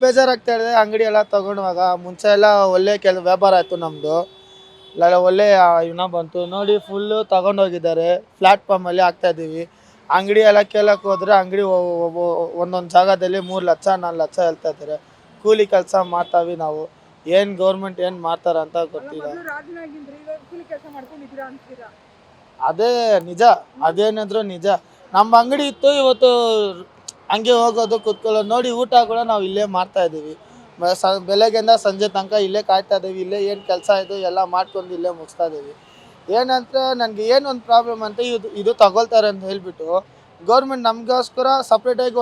ಬೇಜಾರಾಗ್ತಾ ಇದೆ ಅಂಗಡಿ ಎಲ್ಲ ತಗೊಂಡಾಗ. ಮುಂಚೆ ಎಲ್ಲ ಒಳ್ಳೆ ವ್ಯಾಪಾರ ಆಯ್ತು ನಮ್ದು. ಒಳ್ಳೆ ಇನ್ನ ಬಂತು ನೋಡಿ, ಫುಲ್ಲು ತಗೊಂಡೋಗಿದ್ದಾರೆ. ಪ್ಲಾಟ್ಫಾರ್ಮಲ್ಲಿ ಆಗ್ತಾ ಇದೀವಿ. ಅಂಗಡಿ ಎಲ್ಲ ಕೇಳಕ್ಕೆ ಹೋದ್ರೆ ಅಂಗಡಿ ಒಂದೊಂದು ಜಾಗದಲ್ಲಿ 3 ಲಕ್ಷ 4 ಲಕ್ಷ ಹೇಳ್ತಾ ಇದ್ದಾರೆ. ಕೂಲಿ ಕೆಲಸ ಮಾಡ್ತಾವಿ ನಾವು. ಏನು ಗೌರ್ಮೆಂಟ್ ಏನು ಮಾಡ್ತಾರೆ ಅಂತ ಗೊತ್ತಿಲ್ಲ. ಅದೇ ನಿಜ, ಅದೇನಾದ್ರು ನಿಜ. ನಮ್ಮ ಅಂಗಡಿ ಇತ್ತು, ಇವತ್ತು ಹಂಗೆ ಹೋಗೋದು ಕೂತ್ಕೊಳ್ಳೋದು ನೋಡಿ. ಊಟ ಕೂಡ ನಾವು ಇಲ್ಲೇ ಮಾಡ್ತಾ ಇದ್ದೀವಿ. ಬೆಳಗ್ಗೆಯಿಂದ ಸಂಜೆ ತನಕ ಇಲ್ಲೇ ಕಾಯ್ತಾ ಇದ್ದೀವಿ. ಇಲ್ಲೇ ಏನು ಕೆಲಸ ಇದೆ ಎಲ್ಲ ಮಾಡ್ಕೊಂಡು ಇಲ್ಲೇ ಮುಗಿಸ್ತಾ ಇದ್ದೀವಿ. ಏನಂತ ನನಗೆ ಏನೊಂದು ಪ್ರಾಬ್ಲಮ್ ಅಂತ ಇದು ತಗೊಳ್ತಾರೆ ಅಂತ ಹೇಳ್ಬಿಟ್ಟು ಗೌರ್ಮೆಂಟ್ ನಮಗೋಸ್ಕರ ಸಪ್ರೇಟಾಗಿ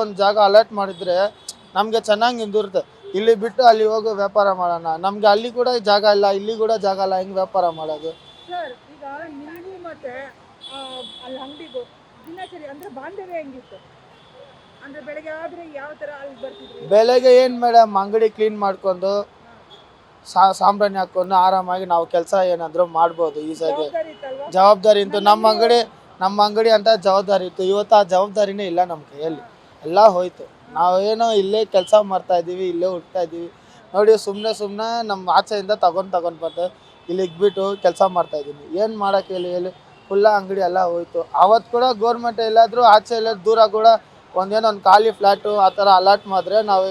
ಒಂದು ಜಾಗ ಅಲಾಟ್ ಮಾಡಿದರೆ ನಮಗೆ ಚೆನ್ನಾಗಿ ನಿಂದಿರುತ್ತೆ. ಇಲ್ಲಿ ಬಿಟ್ಟು ಅಲ್ಲಿ ಹೋಗೋ ವ್ಯಾಪಾರ ಮಾಡೋಣ. ನಮಗೆ ಅಲ್ಲಿ ಕೂಡ ಜಾಗ ಇಲ್ಲ, ಇಲ್ಲಿ ಕೂಡ ಜಾಗ ಇಲ್ಲ, ಹೆಂಗೆ ವ್ಯಾಪಾರ ಮಾಡೋದು? ಸರ್, ಈಗ ನಿಮಗೂ ಮತ್ತೆ ಅಲ್ಲಿ ಅಂಗಡಿಗೂ ದಿನಚರಿ ಅಂದ್ರೆ ಬಾಂಧವ್ಯ ಹೆಂಗಿತ್ತು? ಅಂದ್ರೆ ಬೆಳಗ್ಗೆ ಆದ್ರೆ ಯಾವ ತರ ಅಲ್ಲಿ ಬರ್ತಿದ್ರಿ? ಬೆಳಗ್ಗೆ ಏನು ಮೇಡಮ್, ಅಂಗಡಿ ಕ್ಲೀನ್ ಮಾಡ್ಕೊಂಡು ಸಾಂಬ್ರಾಣಿ ಹಾಕೊಂಡು ಆರಾಮಾಗಿ ನಾವು ಕೆಲಸ ಏನಾದರೂ ಮಾಡ್ಬೋದು ಈಸಾಗಿ. ಜವಾಬ್ದಾರಿ ಇತ್ತು. ನಮ್ಮ ಅಂಗಡಿ ಅಂತ ಜವಾಬ್ದಾರಿ ಇತ್ತು. ಇವತ್ತು ಆ ಜವಾಬ್ದಾರಿನೇ ಇಲ್ಲ ನಮ್ಮ ಕೈಯಲ್ಲಿ. ಎಲ್ಲ ಹೋಯ್ತು. ನಾವೇನೋ ಇಲ್ಲೇ ಕೆಲಸ ಮಾಡ್ತಾ ಇದ್ದೀವಿ, ಇಲ್ಲೇ ಹುಡ್ತಾ ಇದ್ದೀವಿ ನೋಡಿ. ಸುಮ್ಮನೆ ನಮ್ಮ ಆಚೆಯಿಂದ ತಗೊಂಡು ಬರ್ತೇವೆ. ಇಲ್ಲಿ ಇಟ್ಬಿಟ್ಟು ಕೆಲಸ ಮಾಡ್ತಾ ಇದ್ದೀನಿ. ಏನು ಮಾಡೋಕ್ಕೆ ಹೇಳಿ ಫುಲ್ಲ ಅಂಗಡಿ ಎಲ್ಲ ಹೋಯ್ತು. ಅವತ್ತು ಕೂಡ ಗೌರ್ಮೆಂಟ್ ಎಲ್ಲಾದರೂ ಆಚೆ ಎಲ್ಲ ದೂರ ಕೂಡ ಒಂದು ಖಾಲಿ ಫ್ಲ್ಯಾಟು ಆ ಥರ ಅಲಾಟ್ ಮಾಡಿದ್ರೆ ನಾವು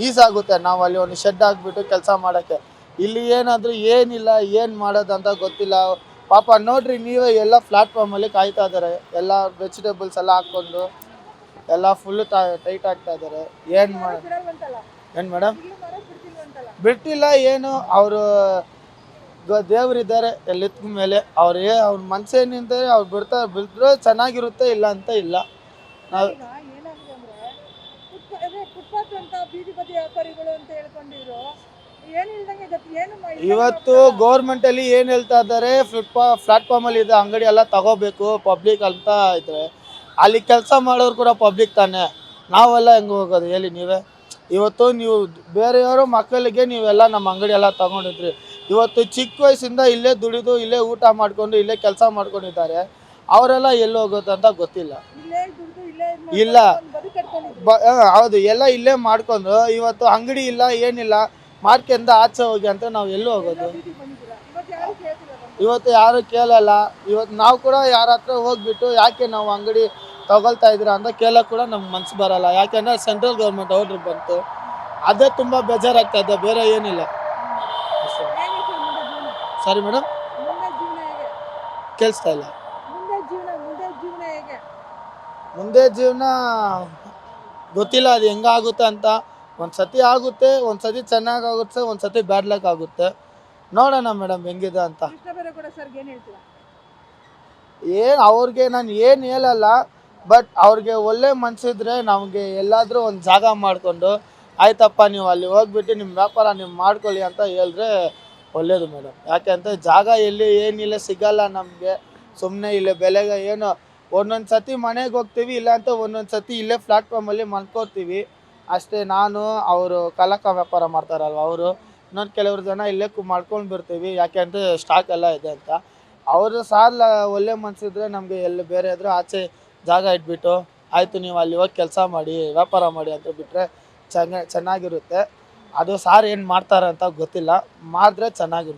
ಈಸಾಗುತ್ತೆ. ನಾವು ಅಲ್ಲಿ ಒಂದು ಶೆಡ್ ಹಾಕ್ಬಿಟ್ಟು ಕೆಲಸ ಮಾಡೋಕ್ಕೆ. ಇಲ್ಲಿ ಏನಾದರೂ ಏನಿಲ್ಲ, ಏನು ಮಾಡೋದಂತ ಗೊತ್ತಿಲ್ಲ. ಪಾಪ ನೋಡ್ರಿ ನೀವೇ, ಎಲ್ಲ ಪ್ಲಾಟ್ಫಾರ್ಮಲ್ಲಿ ಕಾಯ್ತಾ ಇದ್ದಾರೆ. ಎಲ್ಲ ವೆಜಿಟೇಬಲ್ಸ್ ಎಲ್ಲ ಹಾಕ್ಕೊಂಡು ಎಲ್ಲ ಫುಲ್ಲು ಟೈಟ್ ಆಗ್ತಾ ಇದ್ದಾರೆ. ಏನು ಮೇಡಮ್ ಬಿಟ್ಟಿಲ್ಲ. ಏನು ಅವರು ದೇವರಿದ್ದಾರೆ ಎಲ್ಲಿತ್ತ ಮೇಲೆ. ಅವ್ರ ಮನ್ಸೇನಿಂದ ಅವ್ರು ಬಿಟ್ಟರೆ ಚೆನ್ನಾಗಿರುತ್ತೆ, ಇಲ್ಲ ಅಂತ ಇಲ್ಲ. ನಾವು ಇವತ್ತು ಗೌರ್ಮೆಂಟಲ್ಲಿ ಏನು ಹೇಳ್ತಾ ಇದ್ದಾರೆ, ಪ್ಲಾಟ್ಫಾರ್ಮಲ್ಲಿ ಇದೆ ಅಂಗಡಿ ಎಲ್ಲ ತಗೋಬೇಕು ಪಬ್ಲಿಕ್ ಅಂತ ಇದ್ರೆ, ಅಲ್ಲಿ ಕೆಲಸ ಮಾಡೋರು ಕೂಡ ಪಬ್ಲಿಕ್ ತಾನೆ. ನಾವೆಲ್ಲ ಹೆಂಗೆ ಹೋಗೋದು ಹೇಳಿ ನೀವೇ? ಇವತ್ತು ನೀವು ಬೇರೆಯವರು ಮಕ್ಕಳಿಗೆ ನೀವೆಲ್ಲ ನಮ್ಮ ಅಂಗಡಿ ಎಲ್ಲ ತಗೊಂಡಿದ್ರಿ. ಇವತ್ತು ಚಿಕ್ಕ ವಯಸ್ಸಿಂದ ಇಲ್ಲೇ ದುಡಿದು ಇಲ್ಲೇ ಊಟ ಮಾಡಿಕೊಂಡು ಇಲ್ಲೇ ಕೆಲಸ ಮಾಡ್ಕೊಂಡಿದ್ದಾರೆ. ಅವರೆಲ್ಲ ಎಲ್ಲಿ ಹೋಗೋದು ಅಂತ ಗೊತ್ತಿಲ್ಲ. ಇಲ್ಲ ಹೌದು, ಎಲ್ಲ ಇಲ್ಲೇ ಮಾಡ್ಕೊಂಡು ಇವತ್ತು ಅಂಗಡಿ ಇಲ್ಲ, ಏನಿಲ್ಲ, ಮಾರ್ಕೆಟಿಂದ ಆಚೆ ಹೋಗಿ ಅಂತ ನಾವು ಎಲ್ಲೂ ಹೋಗೋದು? ಇವತ್ತು ಯಾರು ಕೇಳಲ್ಲ. ಇವತ್ತು ನಾವು ಕೂಡ ಯಾರ ಹತ್ರ ಹೋಗ್ಬಿಟ್ಟು ಯಾಕೆ ನಾವು ಅಂಗಡಿ ತಗೊಳ್ತಾ ಇದ್ದೀರಾ ಅಂತ ಕೇಳೋಕೆ ಕೂಡ ನಮ್ಗೆ ಮನ್ಸು ಬರಲ್ಲ. ಯಾಕೆಂದರೆ ಸೆಂಟ್ರಲ್ ಗೌರ್ಮೆಂಟ್ ಆರ್ಡ್ರ್ ಬಂತು. ಅದೇ ತುಂಬ ಬೇಜಾರಾಗ್ತಾ ಇದೆ, ಬೇರೆ ಏನಿಲ್ಲ. ಸರಿ ಮೇಡಮ್, ಕೇಳಿಸ್ತಾ ಇಲ್ಲ. ಮುಂದೆ ಜೀವನ ಗೊತ್ತಿಲ್ಲ, ಅದು ಹೆಂಗಾಗುತ್ತೆ ಅಂತ. ಒಂದು ಸತಿ ಆಗುತ್ತೆ, ಒಂದು ಸತಿ ಚೆನ್ನಾಗಾಗುತ್ತೆ, ಒಂದು ಸತಿ ಬ್ಯಾಡ್ ಲಕ್ ಆಗುತ್ತೆ. ನೋಡೋಣ ಮೇಡಮ್ ಹೆಂಗಿದೆ ಅಂತ. ಅವ್ರಿಗೆ ನಾನು ಏನು ಹೇಳಲ್ಲ, ಬಟ್ ಅವ್ರಿಗೆ ಒಳ್ಳೆ ಮನಸ್ಸಿದ್ರೆ ನಮಗೆ ಎಲ್ಲಾದರೂ ಒಂದು ಜಾಗ ಮಾಡಿಕೊಂಡು ಆಯ್ತಪ್ಪ ನೀವು ಅಲ್ಲಿ ಹೋಗ್ಬಿಟ್ಟು ನಿಮ್ಮ ವ್ಯಾಪಾರ ನೀವು ಮಾಡ್ಕೊಳ್ಳಿ ಅಂತ ಹೇಳಿದ್ರೆ ಒಳ್ಳೇದು ಮೇಡಮ್. ಯಾಕೆಂತ ಜಾಗ ಎಲ್ಲಿ ಏನಿಲ್ಲ ಸಿಗಲ್ಲ ನಮಗೆ. ಸುಮ್ಮನೆ ಇಲ್ಲೇ ಬೆಲೆಗೆ ಏನು ಒಂದೊಂದು ಸತಿ ಮನೆಗೆ ಹೋಗ್ತೀವಿ, ಇಲ್ಲ ಅಂತ ಒಂದೊಂದು ಸತಿ ಇಲ್ಲೇ ಪ್ಲಾಟ್ಫಾರ್ಮಲ್ಲಿ ಮಲ್ಕೋತೀವಿ ಅಷ್ಟೇ. ನಾನು ಅವರು ಕಲಕ ವ್ಯಾಪಾರ ಮಾಡ್ತಾರಲ್ವ ಅವರು, ಇನ್ನೊಂದು ಕೆಲವರು ಜನ ಇಲ್ಲೇ ಮಾಡ್ಕೊಂಡು ಬರ್ತೀವಿ. ಯಾಕೆ ಅಂದರೆ ಸ್ಟಾಕ್ ಎಲ್ಲ ಇದೆ ಅಂತ. ಅವರು ಒಳ್ಳೆ ಮನಸ್ಸಿದ್ರೆ ನಮಗೆ ಎಲ್ಲಿ ಬೇರೆ ಇದ್ರೂ ಆಚೆ ಜಾಗ ಇಟ್ಬಿಟ್ಟು ಆಯಿತು ನೀವು ಅಲ್ಲಿ ಹೋಗಿ ಕೆಲಸ ಮಾಡಿ ವ್ಯಾಪಾರ ಮಾಡಿ ಅಂತ ಬಿಟ್ಟರೆ ಚೆನ್ನಾಗಿರುತ್ತೆ. ಅದು ಸಾರ್ ಏನು ಮಾಡ್ತಾರೆ ಅಂತ ಗೊತ್ತಿಲ್ಲ, ಮಾಡಿದ್ರೆ ಚೆನ್ನಾಗಿರುತ್ತೆ.